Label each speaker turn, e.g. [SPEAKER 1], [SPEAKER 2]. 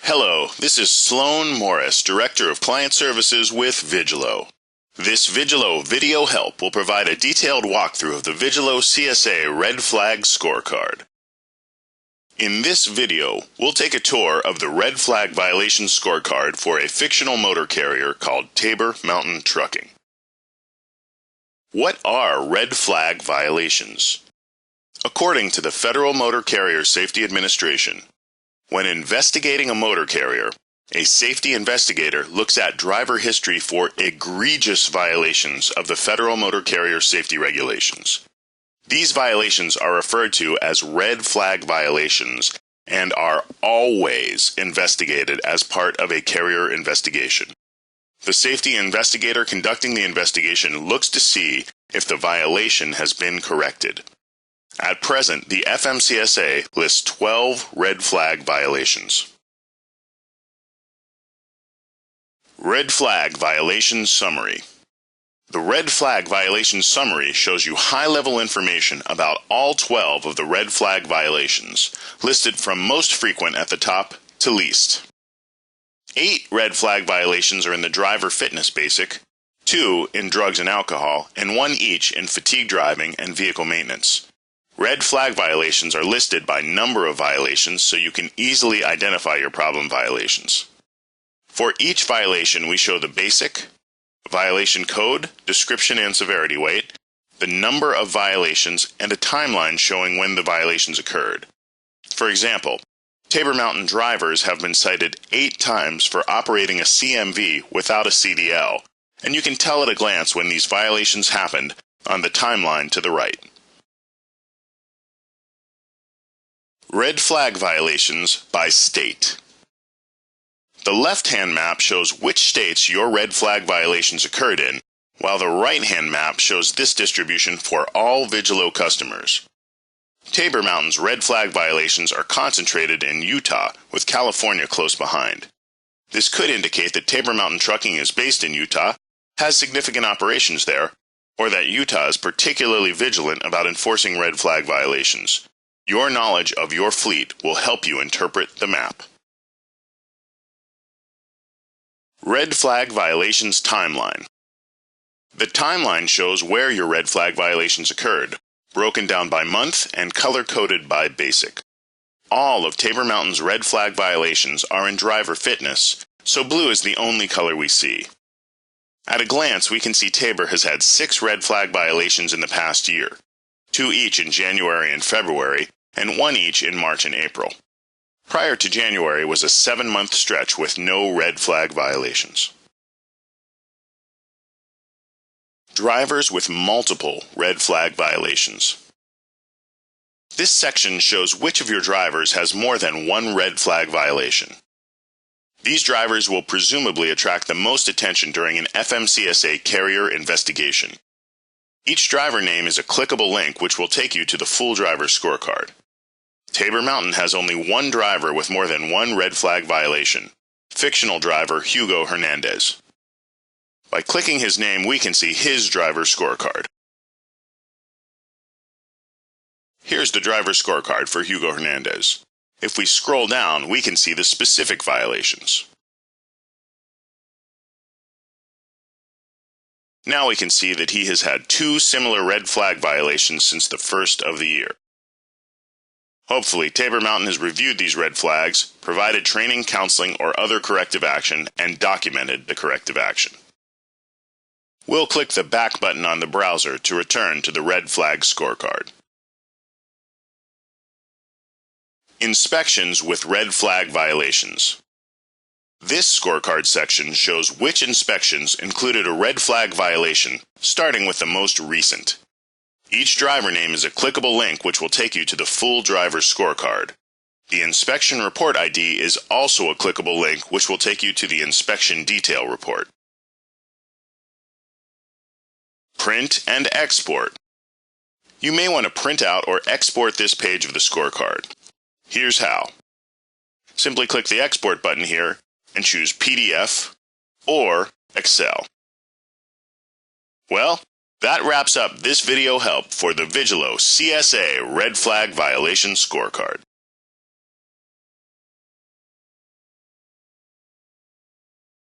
[SPEAKER 1] Hello, this is Sloan Morris, Director of Client Services with Vigilo. This Vigilo video help will provide a detailed walkthrough of the Vigilo CSA Red Flag Scorecard. In this video, we'll take a tour of the Red Flag Violation Scorecard for a fictional motor carrier called Tabor Mountain Trucking. What are red flag violations? According to the Federal Motor Carrier Safety Administration, when investigating a motor carrier, a safety investigator looks at driver history for egregious violations of the Federal Motor Carrier Safety Regulations. These violations are referred to as red flag violations and are always investigated as part of a carrier investigation. The safety investigator conducting the investigation looks to see if the violation has been corrected. At present, the FMCSA lists 12 red flag violations. Red Flag Violation Summary. The Red Flag Violation Summary shows you high-level information about all 12 of the red flag violations, listed from most frequent at the top to least. 8 red flag violations are in the driver fitness basic, 2 in drugs and alcohol, and 1 each in fatigue driving and vehicle maintenance. Red flag violations are listed by number of violations so you can easily identify your problem violations. For each violation, we show the basic, violation code, description and severity weight, the number of violations, and a timeline showing when the violations occurred. For example, Tabor Mountain drivers have been cited 8 times for operating a CMV without a CDL, and you can tell at a glance when these violations happened on the timeline to the right. Red flag violations by state. The left-hand map shows which states your red flag violations occurred in, while the right-hand map shows this distribution for all Vigilo customers. Tabor Mountain's red flag violations are concentrated in Utah, with California close behind. This could indicate that Tabor Mountain Trucking is based in Utah, has significant operations there, or that Utah is particularly vigilant about enforcing red flag violations. Your knowledge of your fleet will help you interpret the map. Red Flag Violations Timeline. The timeline shows where your red flag violations occurred, broken down by month and color-coded by basic. All of Tabor Mountain's red flag violations are in driver fitness, so blue is the only color we see. At a glance, we can see Tabor has had 6 red flag violations in the past year, 2 each in January and February, and 1 each in March and April. Prior to January was a 7-month stretch with no red flag violations. Drivers with multiple red flag violations. This section shows which of your drivers has more than 1 red flag violation. These drivers will presumably attract the most attention during an FMCSA carrier investigation. Each driver name is a clickable link which will take you to the full driver scorecard. Tabor Mountain has only 1 driver with more than 1 red flag violation, fictional driver Hugo Hernandez. By clicking his name, we can see his driver scorecard. Here's the driver scorecard for Hugo Hernandez. If we scroll down, we can see the specific violations. Now we can see that he has had 2 similar red flag violations since the first of the year. Hopefully, Tabor Mountain has reviewed these red flags, provided training, counseling, or other corrective action, and documented the corrective action. We'll click the back button on the browser to return to the red flag scorecard. Inspections with red flag violations. This scorecard section shows which inspections included a red flag violation, starting with the most recent. Each driver name is a clickable link which will take you to the full driver scorecard. The inspection report ID is also a clickable link which will take you to the inspection detail report. Print and export. You may want to print out or export this page of the scorecard. Here's how. Simply click the Export button here and choose PDF or Excel. Well, that wraps up this video help for the Vigilo CSA Red Flag Violation Scorecard.